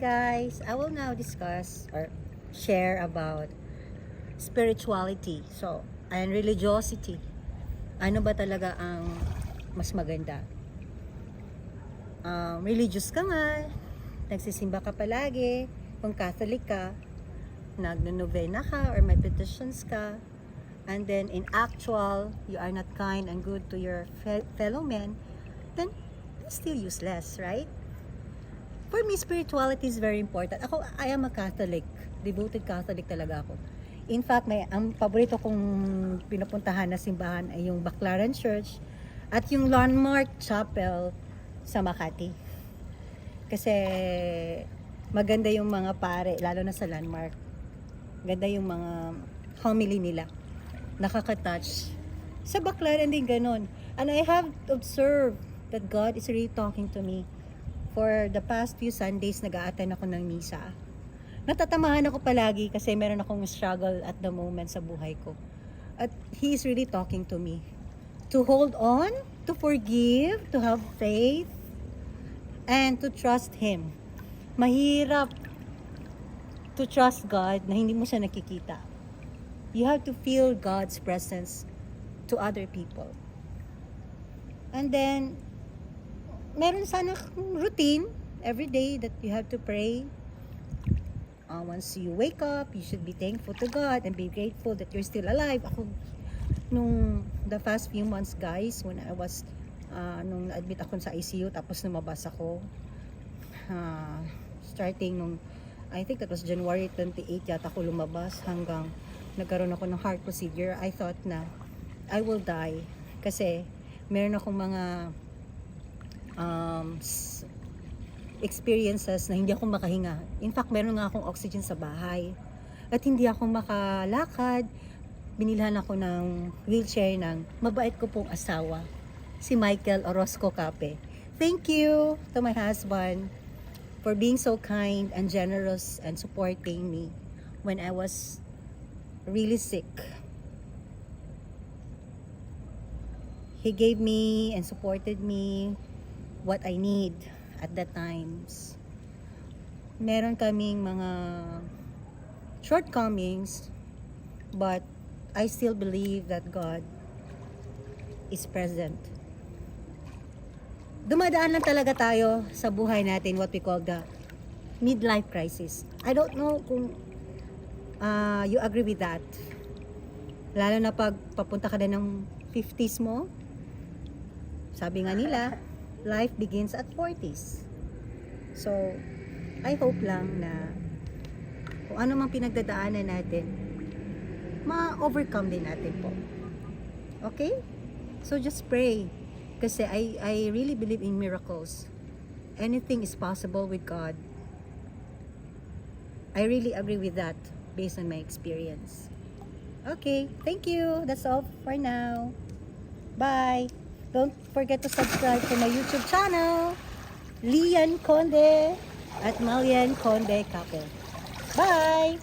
guys, I will now discuss or share about spirituality. So, and religiosity. Ano ba talaga ang mas maganda? Religious ka nga, nagsisimba ka palagi, kung Catholic ka, nagno-novena ka or may petitions ka, and then in actual, you are not kind and good to your fellow men, then it's still useless, right? For me, spirituality is very important. I am a Catholic. Devoted Catholic talaga ako. In fact, ang paborito kong pinupuntahan na simbahan ay yung Baclaran Church at yung Landmark Chapel sa Makati. Kasi maganda yung mga pare, lalo na sa Landmark. Ganda yung mga homily nila. Nakaka-touch. Sa Baclaran din ganun. And I have observed that God is really talking to me. For the past few Sundays, nag-a-attend ako ng misa. Natatamahan ako palagi kasi meron akong struggle at the moment sa buhay ko. At He is really talking to me. To hold on, to forgive, to have faith, and to trust Him. Mahirap to trust God na hindi mo siya nakikita. You have to feel God's presence to other people. And then, meron sana routine every day that you have to pray. Once you wake up, you should be thankful to God and be grateful that you're still alive. Ako, nung the past few months, guys, when I was, nung na-admit ako sa ICU, tapos lumabas ako, starting nung, I think that was January 28, yata ako lumabas, hanggang nagkaroon ako ng heart procedure. I thought na I will die kasi meron akong mga experiences na hindi ako makahinga. In fact, meron nga akong oxygen sa bahay. At hindi ako makalakad. Binilhan ako ng wheelchair ng mabait ko pong asawa, si Michael Orozco Cape. Thank you to my husband for being so kind and generous and supporting me when I was really sick. He gave me and supported me what I need at that times. Meron kaming mga shortcomings, but I still believe that God is present. Dumadaan lang talaga tayo sa buhay natin what we call the midlife crisis. I don't know kung you agree with that. Lalo na pag papunta ka na ng 50s mo, sabi nga nila, life begins at 40s. So, I hope lang na kung ano mang pinagdadaanan natin, ma-overcome din natin po. Okay? So, just pray. Kasi I really believe in miracles. Anything is possible with God. I really agree with that based on my experience. Okay, thank you. That's all for now. Bye. Don't forget to subscribe to my YouTube channel, Lian Conde at Malian Conde Cape. Bye!